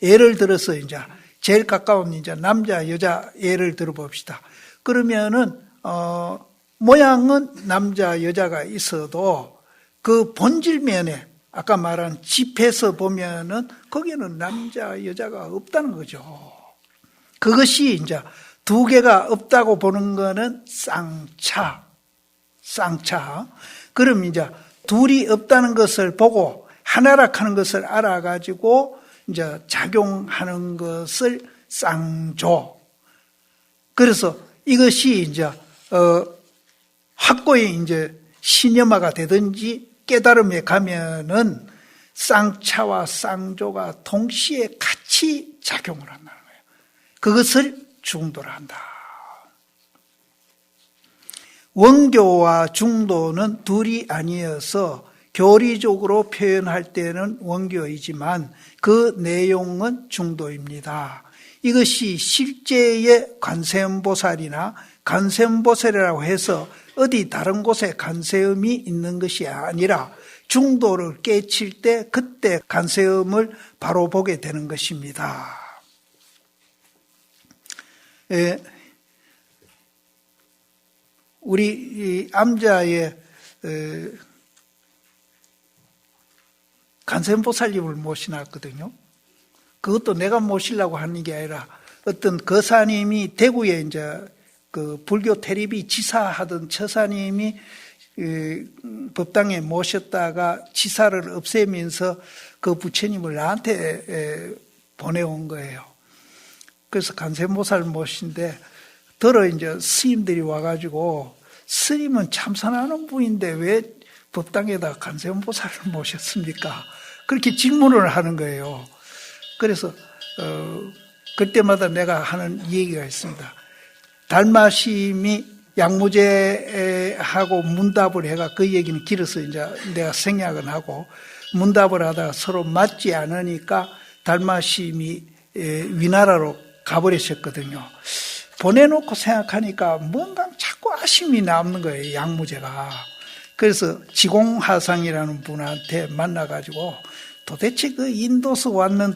예를 들어서 이제 제일 가까운 이제 남자 여자 예를 들어봅시다. 그러면은 모양은 남자 여자가 있어도 그 본질면에 아까 말한 집에서 보면은 거기는 남자 여자가 없다는 거죠. 그것이 이제 두 개가 없다고 보는 거는 쌍차. 그럼 이제 둘이 없다는 것을 보고 하나라 하는 것을 알아가지고 이제 작용하는 것을 쌍조. 그래서 이것이 이제 확고히 이제 신념화가 되든지 깨달음에 가면은 쌍차와 쌍조가 동시에 같이 작용을 한다는 거예요. 그것을 중도라 한다. 원교와 중도는 둘이 아니어서 교리적으로 표현할 때는 원교이지만 그 내용은 중도입니다. 이것이 실제의 관세음보살이나 관세음보살이라고 해서 어디 다른 곳에 관세음이 있는 것이 아니라 중도를 깨칠 때 그때 관세음을 바로 보게 되는 것입니다. 우리 암자의 관세음보살님을 모시놨거든요. 그것도 내가 모시려고 하는 게 아니라 어떤 거사님이 대구에 이제 그 불교 테레비 지사하던 처사님이 법당에 모셨다가 지사를 없애면서 그 부처님을 나한테 보내온 거예요. 그래서 관세음보살 모신데 들어 이제 스님들이 와가지고 스님은 참선하는 분인데 왜 법당에다 관세음보살을 모셨습니까? 그렇게 질문을 하는 거예요. 그래서 그때마다 내가 하는 얘기가 있습니다. 달마심이 양무제하고 문답을 해가 그 얘기는 길어서 이제 내가 생략은 하고 문답을 하다가 서로 맞지 않으니까 달마심이 위나라로 가버리셨거든요. 보내놓고 생각하니까 뭔가 자꾸 아쉬움이 남는 거예요, 양무제가. 그래서 지공하상이라는 분한테 만나가지고 도대체 그 인도서 왔는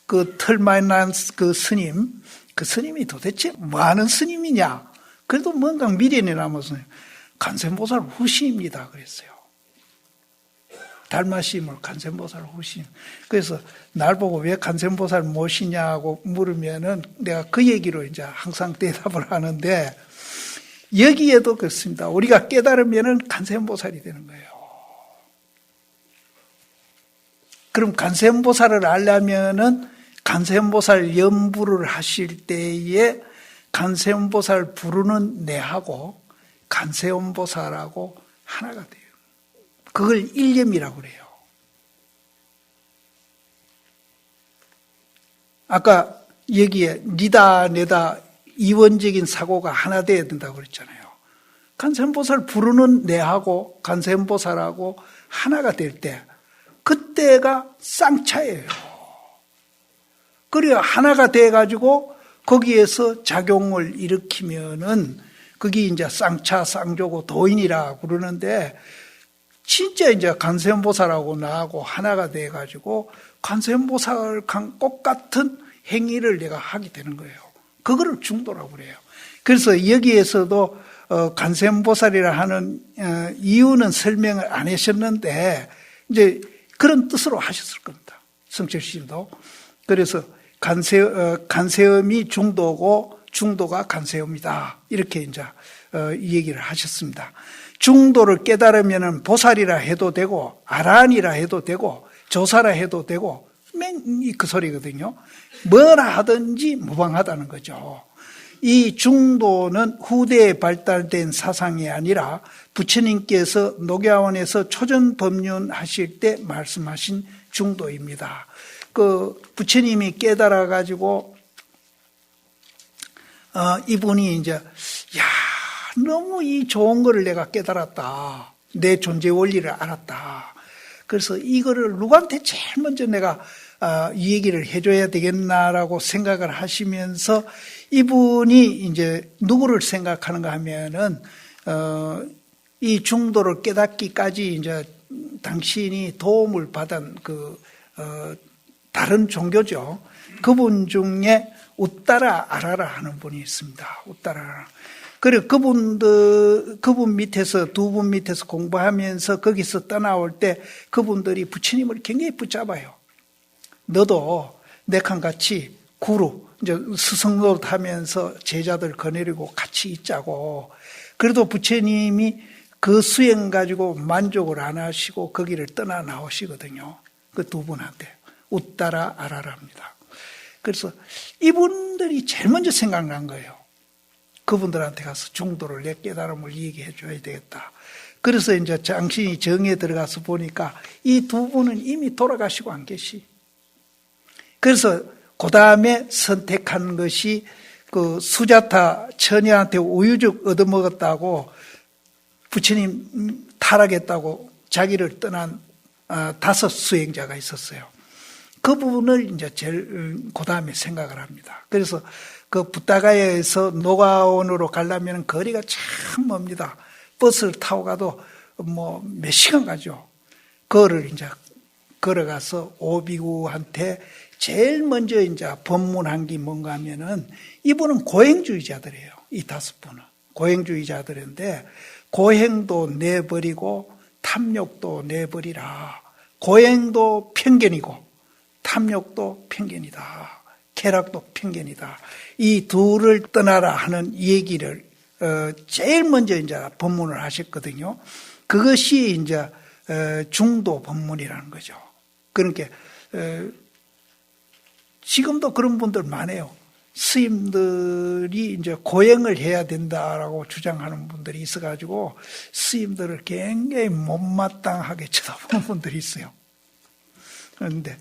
그 털만한 그 스님, 그 스님이 도대체 뭐 하는 스님이냐? 그래도 뭔가 미련이 남아서 관세음보살 후시입니다. 그랬어요. 달마심을 관세음보살 후시. 그래서 날 보고 왜 관세음보살 모시냐고 물으면은 내가 그 얘기로 이제 항상 대답을 하는데 여기에도 그렇습니다. 우리가 깨달으면은 관세음보살이 되는 거예요. 그럼 관세음보살을 알려면은 관세음보살 연부를 하실 때에 관세음보살 부르는 내하고 관세음보살하고 하나가 돼요. 그걸 일념이라고 그래요. 아까 여기에 니다 내다 이원적인 사고가 하나 돼야 된다고 그랬잖아요. 관세음보살 부르는 내하고 관세음보살하고 하나가 될 때 그때가 쌍차예요. 그래야 하나가 돼가지고 거기에서 작용을 일으키면은 그게 이제 쌍차, 쌍조고 도인이라 그러는데 진짜 이제 관세음보살하고 나하고 하나가 돼가지고 관세음보살 꽃 같은 행위를 내가 하게 되는 거예요. 그거를 중도라고 그래요. 그래서 여기에서도 관세음보살이라 하는 이유는 설명을 안 하셨는데 이제 그런 뜻으로 하셨을 겁니다. 성철 스님도. 그래서 관세음이 중도고 중도가 관세음이다. 이렇게 이제 이 얘기를 하셨습니다. 중도를 깨달으면은 보살이라 해도 되고 아라한이라 해도 되고 조사라 해도 되고 맨 그 소리거든요. 뭐라 하든지 무방하다는 거죠. 이 중도는 후대에 발달된 사상이 아니라 부처님께서 녹야원에서 초전법륜 하실 때 말씀하신 중도입니다. 그 부처님이 깨달아 가지고 이분이 이제 너무 이 좋은 거를 내가 깨달았다. 내 존재 원리를 알았다. 그래서 이거를 누구한테 제일 먼저 내가 이 얘기를 해줘야 되겠나라고 생각을 하시면서 이분이 이제 누구를 생각하는가 하면은 이 중도를 깨닫기까지 이제 당신이 도움을 받은 다른 종교죠. 그분 중에 우따라 아라라 하는 분이 있습니다. 우따라. 그리고 그분 밑에서 두 분 밑에서 공부하면서 거기서 떠나올 때 그분들이 부처님을 굉장히 붙잡아요. 너도 내칸 같이 구루, 이제 스승노릇 하면서 제자들 거느리고 같이 있자고. 그래도 부처님이 그 수행 가지고 만족을 안 하시고 거기를 떠나 나오시거든요. 그 두 분한테 웃다라 아라라입니다. 그래서 이분들이 제일 먼저 생각난 거예요. 그분들한테 가서 중도를 내 깨달음을 얘기해 줘야 되겠다. 그래서 이제 당신이 정에 들어가서 보니까 이 두 분은 이미 돌아가시고 안 계시. 그래서 그 다음에 선택한 것이 그 수자타 처녀한테 우유죽 얻어먹었다고 부처님 타락했다고 자기를 떠난 5 수행자가 있었어요. 그 부분을 이제 제일 그 다음에 생각을 합니다. 그래서 그 붓다가야에서 노가온으로 가려면 거리가 참 멉니다. 버스를 타고 가도 뭐 몇 시간 가죠. 그거를 이제 걸어가서 오비구한테 제일 먼저 이제 법문한 게 뭔가 하면은 이분은 고행주의자들이에요. 이 5분은. 고행주의자들인데 고행도 내버리고 탐욕도 내버리라. 고행도 편견이고 탐욕도 편견이다. 쾌락도 편견이다. 이 둘을 떠나라 하는 얘기를 제일 먼저 이제 법문을 하셨거든요. 그것이 이제 중도 법문이라는 거죠. 그러니까 지금도 그런 분들 많아요. 스님들이 이제 고행을 해야 된다라고 주장하는 분들이 있어가지고 스님들을 굉장히 못마땅하게 쳐다보는 분들이 있어요. 그런데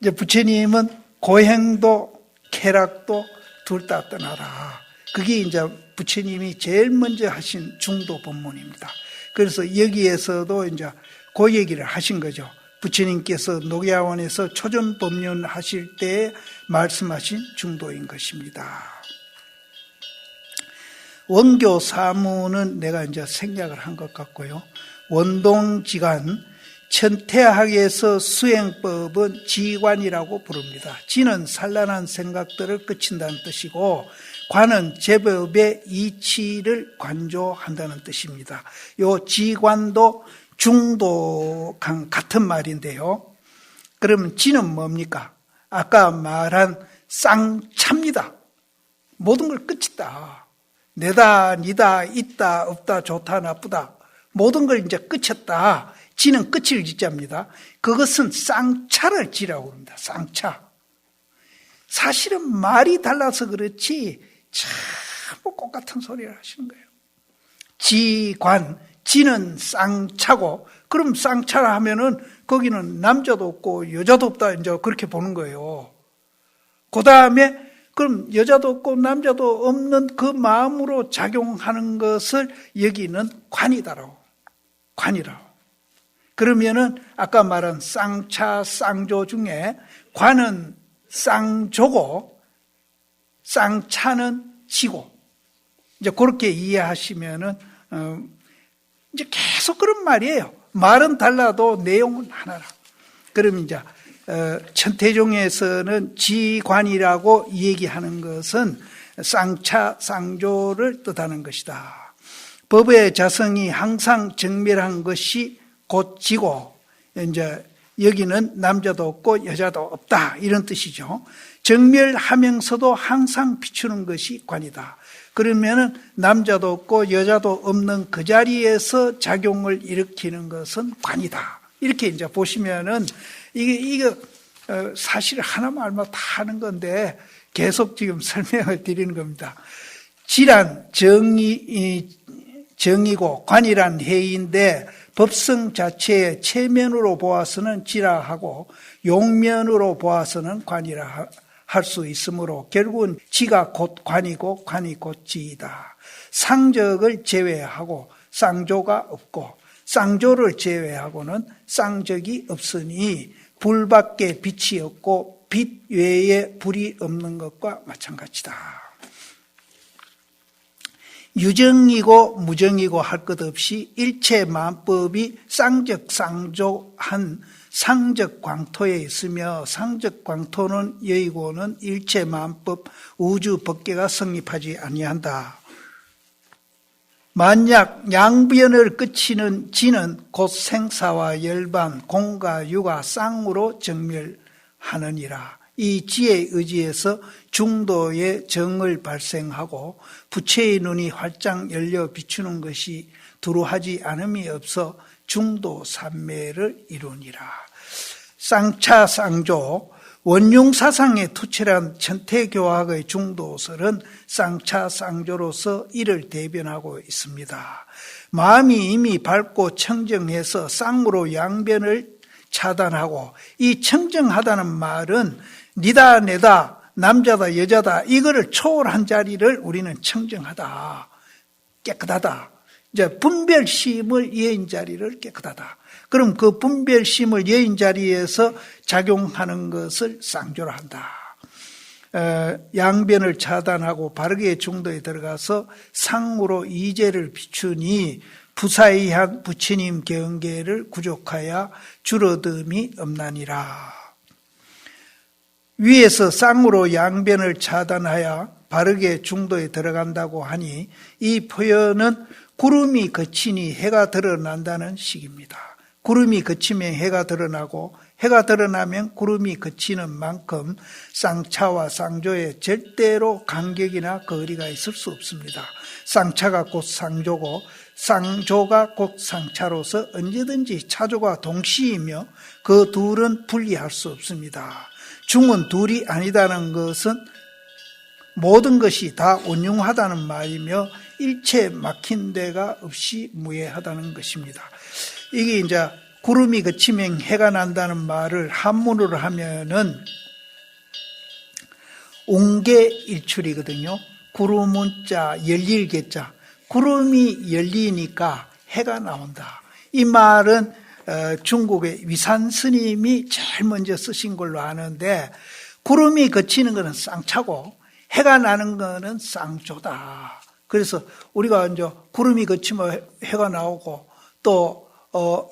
이제 부처님은 고행도 쾌락도 둘 다 떠나라. 그게 이제 부처님이 제일 먼저 하신 중도 법문입니다. 그래서 여기에서도 이제 그 얘기를 하신 거죠. 부처님께서 녹야원에서 초전 법륜 하실 때 말씀하신 중도인 것입니다. 원교 사무는 내가 이제 생략을 한 것 같고요. 원동지관 천태학에서 수행법은 지관이라고 부릅니다. 지는 산란한 생각들을 그친다는 뜻이고 관은 제법의 이치를 관조한다는 뜻입니다. 요 지관도 중도랑 같은 말인데요. 그러면 지는 뭡니까? 아까 말한 쌍차입니다. 모든 걸 끝이다. 내다, 니다, 있다, 없다, 좋다, 나쁘다. 모든 걸 이제 끝쳤다. 지는 끝을 짓잡니다. 그것은 쌍차를 지라고 합니다. 쌍차. 사실은 말이 달라서 그렇지 참 똑같은 소리를 하시는 거예요. 지관, 지는 쌍차고, 그럼 쌍차라 하면은 거기는 남자도 없고 여자도 없다 이제 그렇게 보는 거예요. 그 다음에 그럼 여자도 없고 남자도 없는 그 마음으로 작용하는 것을 여기는 관이다라고. 관이라고. 그러면은 아까 말한 쌍차, 쌍조 중에 관은 쌍조고 쌍차는 지고, 이제 그렇게 이해하시면은 이제 계속 그런 말이에요. 말은 달라도 내용은 하나라. 그럼 이제 천태종에서는 지관이라고 얘기하는 것은 쌍차, 쌍조를 뜻하는 것이다. 법의 자성이 항상 정멸한 것이 곧 지고, 이제 여기는 남자도 없고 여자도 없다 이런 뜻이죠. 정멸하면서도 항상 비추는 것이 관이다. 그러면은 남자도 없고 여자도 없는 그 자리에서 작용을 일으키는 것은 관이다. 이렇게 이제 보시면은 이게 사실 하나만 알면 다 하는 건데 계속 지금 설명을 드리는 겁니다. 지란 정이고 관이란 해인데 법성 자체의 체면으로 보아서는 지라하고 용면으로 보아서는 관이라 할 수 있으므로 결국은 지가 곧 관이고 관이 곧 지이다. 상적을 제외하고 쌍조가 없고 쌍조를 제외하고는 쌍적이 없으니 불밖에 빛이 없고 빛 외에 불이 없는 것과 마찬가지다. 유정이고 무정이고 할 것 없이 일체 만법이 쌍적 쌍조한 상적 광토에 있으며 상적 광토는 여의고는 일체 만법 우주 법계가 성립하지 아니한다. 만약 양변을 끝이는 지는 곧 생사와 열반, 공과 유가 쌍으로 정멸하느니라. 이 지의 의지에서 중도의 정을 발생하고 부처의 눈이 활짝 열려 비추는 것이 두루하지 않음이 없어 중도 삼매를 이루니라. 쌍차 쌍조, 원융사상에 투철한 천태교학의 중도설은 쌍차 쌍조로서 이를 대변하고 있습니다. 마음이 이미 밝고 청정해서 쌍으로 양변을 차단하고, 이 청정하다는 말은 니다 내다, 남자다 여자다 이거를 초월한 자리를 우리는 청정하다, 깨끗하다, 이제 분별심을 여인 자리를 깨끗하다. 그럼 그 분별심을 여인 자리에서 작용하는 것을 쌍조라 한다. 양변을 차단하고 바르게 중도에 들어가서 상으로 이제를 비추니 부사의한 부처님 경계를 구족하여 줄어듦이 없나니라. 위에서 쌍으로 양변을 차단하여 바르게 중도에 들어간다고 하니 이 표현은 구름이 그치니 해가 드러난다는 식입니다. 구름이 그치면 해가 드러나고 해가 드러나면 구름이 그치는 만큼 쌍차와 쌍조에 절대로 간격이나 거리가 있을 수 없습니다. 쌍차가 곧 쌍조고 쌍조가 곧 쌍차로서 언제든지 차조가 동시이며 그 둘은 분리할 수 없습니다. 중은 둘이 아니다는 것은 모든 것이 다 온융하다는 말이며 일체 막힌 데가 없이 무해하다는 것입니다. 이게 이제 구름이 그치면 해가 난다는 말을 한문으로 하면은 옹계일출이거든요. 구름은 자, 열릴개자. 구름이 열리니까 해가 나온다. 이 말은 중국의 위산 스님이 제일 먼저 쓰신 걸로 아는데, 구름이 그치는 것은 쌍차고 해가 나는 것은 쌍조다. 그래서 우리가 이제 구름이 그치면 해가 나오고 또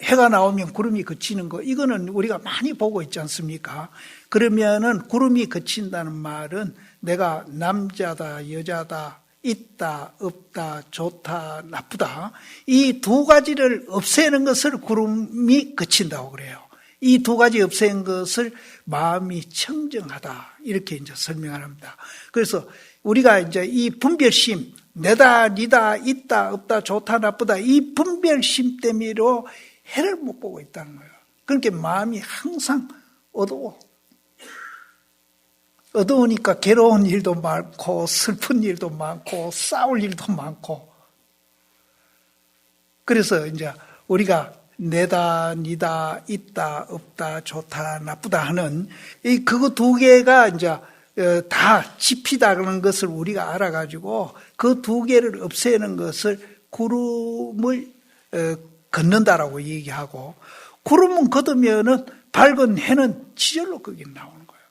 해가 나오면 구름이 그치는 거, 이거는 우리가 많이 보고 있지 않습니까? 그러면은 구름이 그친다는 말은 내가 남자다 여자다, 있다 없다, 좋다 나쁘다, 이 두 가지를 없애는 것을 구름이 그친다고 그래요. 이 두 가지 없애는 것을 마음이 청정하다, 이렇게 이제 설명을 합니다. 그래서 우리가 이제 이 분별심, 내다, 니다, 있다, 없다, 좋다, 나쁘다, 이 분별심 때문에로 해를 못 보고 있다는 거예요. 그러니까 마음이 항상 어두워. 어두우니까 괴로운 일도 많고, 슬픈 일도 많고, 싸울 일도 많고. 그래서 이제 우리가 내다, 니다, 있다, 없다, 좋다, 나쁘다 하는 그거 두 개가 이제 다 집이다 그런 것을 우리가 알아가지고 그 두 개를 없애는 것을 구름을 걷는다라고 얘기하고, 구름은 걷으면은 밝은 해는 지절로 거기 나오는 거예요.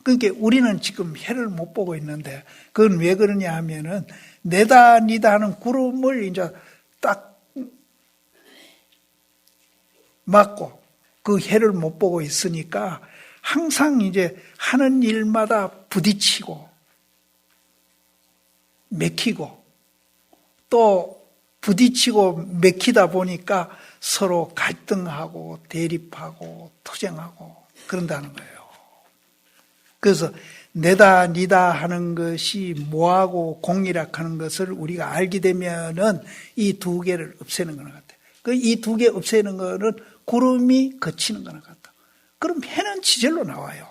그러니까 우리는 지금 해를 못 보고 있는데 그건 왜 그러냐 하면은 내다 니다 하는 구름을 이제 딱 막고 그 해를 못 보고 있으니까 항상 이제 하는 일마다 부딪히고 맥히고 또 부딪히고 맥히다 보니까 서로 갈등하고 대립하고 투쟁하고 그런다는 거예요. 그래서 내다 니다 하는 것이 뭐하고 공이락하는 것을 우리가 알게 되면은 이 두 개를 없애는 거는 같아요. 이 두 개 없애는 거는 구름이 그치는 거는 같다. 그럼 해는 지절로 나와요.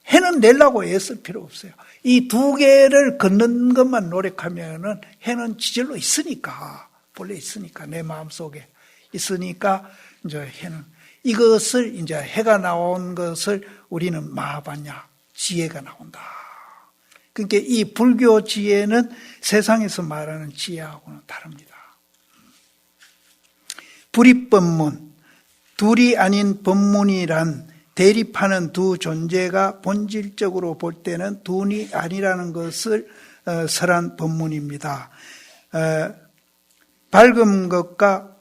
해는 내려고 애쓸 필요 없어요. 이 두 개를 걷는 것만 노력하면은 해는 지절로 있으니까, 본래 있으니까, 내 마음속에 있으니까 이제 해는, 이것을 이제 해가 나온 것을 우리는 마하바냐, 지혜가 나온다. 그러니까 이 불교 지혜는 세상에서 말하는 지혜하고는 다릅니다. 불입법문, 둘이 아닌 법문이란 대립하는 두 존재가 본질적으로 볼 때는 둘이 아니라는 것을 설한 법문입니다. 밝은 것과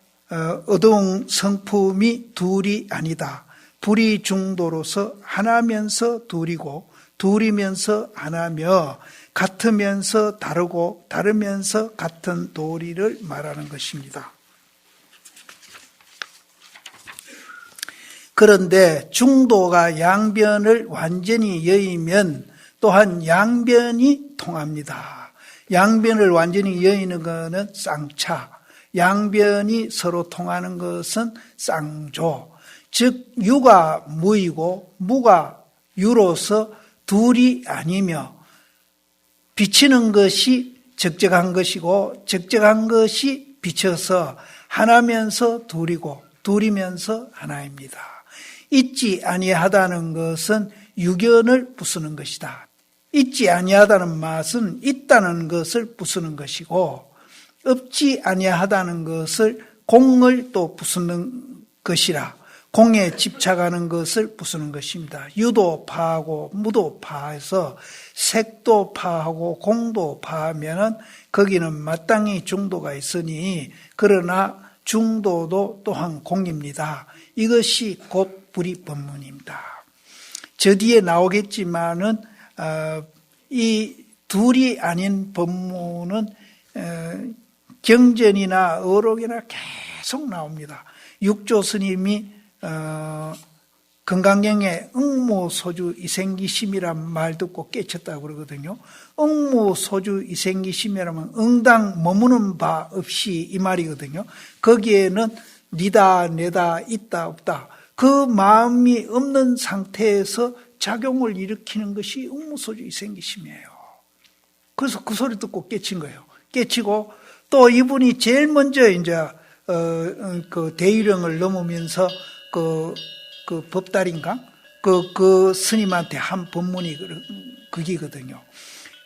어두운 성품이 둘이 아니다. 불이 중도로서 하나면서 둘이고 둘이면서 하나며 같으면서 다르고 다르면서 같은 도리를 말하는 것입니다. 그런데 중도가 양변을 완전히 여의면 또한 양변이 통합니다. 양변을 완전히 여의는 것은 쌍차, 양변이 서로 통하는 것은 쌍조. 즉 유가 무이고 무가 유로서 둘이 아니며 비치는 것이 적적한 것이고 적적한 것이 비쳐서 하나면서 둘이고 둘이면서 하나입니다. 있지 아니하다는 것은 유견을 부수는 것이다. 있지 아니하다는 맛은 있다는 것을 부수는 것이고 없지 아니하다는 것을 공을 또 부수는 것이라 공에 집착하는 것을 부수는 것입니다. 유도 파하고 무도 파해서 색도 파하고 공도 파하면은 거기는 마땅히 중도가 있으니 그러나 중도도 또한 공입니다. 이것이 곧 불이법문입니다. 저 뒤에 나오겠지만은 이 둘이 아닌 법문은 경전이나 어록이나 계속 나옵니다. 육조 스님이 건강경에 응무소주 이생기심이란 말 듣고 깨쳤다고 그러거든요. 응무소주 이생기심이라면 응당 머무는 바 없이 이 말이거든요. 거기에는 니다 내다 있다 없다 그 마음이 없는 상태에서 작용을 일으키는 것이 응무소주 이생기심이에요. 그래서 그 소리 듣고 깨친 거예요. 깨치고 또 이분이 제일 먼저 이제 그 대유령을 넘으면서 그 법달인가? 그 스님한테 한 법문이 그기거든요.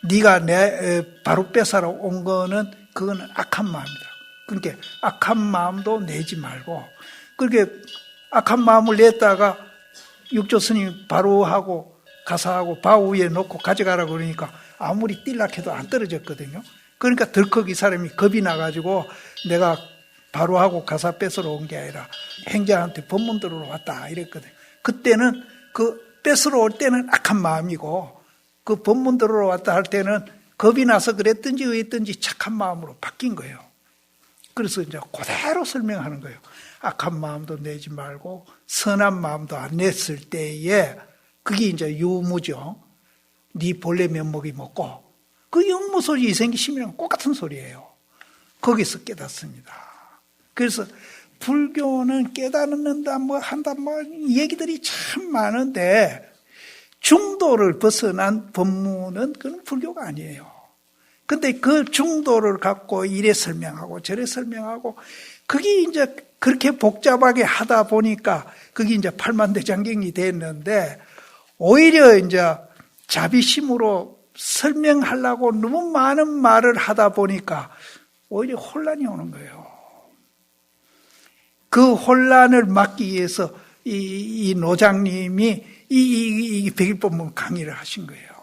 네가 내 바로 뺏어라 온 거는 그거는 악한 마음이다. 그러니까 악한 마음도 내지 말고 그렇게 악한 마음을 냈다가 육조 스님이 바로 하고 가사하고 바우 위에 놓고 가져가라고 그러니까 아무리 뛸락해도 안 떨어졌거든요. 그러니까 덜컥 이 사람이 겁이 나가지고 내가 바로 하고 가사 뺏으러 온 게 아니라 행자한테 법문 들으러 왔다 이랬거든요. 그때는 그 뺏으러 올 때는 악한 마음이고 그 법문 들으러 왔다 할 때는 겁이 나서 그랬든지 왜했든지 착한 마음으로 바뀐 거예요. 그래서 이제 그대로 설명하는 거예요. 악한 마음도 내지 말고 선한 마음도 안 냈을 때에 그게 이제 유무죠. 네 본래 면목이 뭐고 그 영무소리 이생기심이랑 똑같은 소리예요. 거기서 깨닫습니다. 그래서 불교는 깨닫는다 뭐 한다 뭐 얘기들이 참 많은데 중도를 벗어난 법문은 그건 불교가 아니에요. 근데 그 중도를 갖고 이래 설명하고 저래 설명하고 그게 이제 그렇게 복잡하게 하다 보니까 그게 이제 팔만대장경이 됐는데 오히려 이제 자비심으로 설명하려고 너무 많은 말을 하다 보니까 오히려 혼란이 오는 거예요. 그 혼란을 막기 위해서 이 노장님이 이 백일법문 강의를 하신 거예요.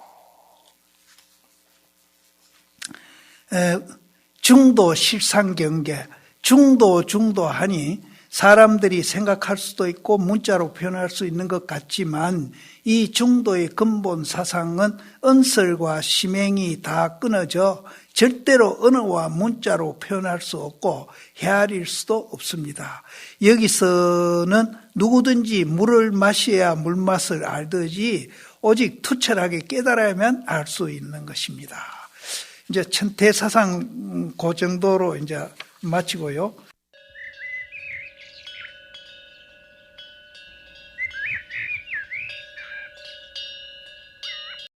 중도 실상경계 중도하니 사람들이 생각할 수도 있고 문자로 표현할 수 있는 것 같지만 이 중도의 근본 사상은 언설과 심행이 다 끊어져 절대로 언어와 문자로 표현할 수 없고 헤아릴 수도 없습니다. 여기서는 누구든지 물을 마셔야 물맛을 알듯이 오직 투철하게 깨달아야만 알 수 있는 것입니다. 이제 천태사상 그 정도로 이제 마치고요.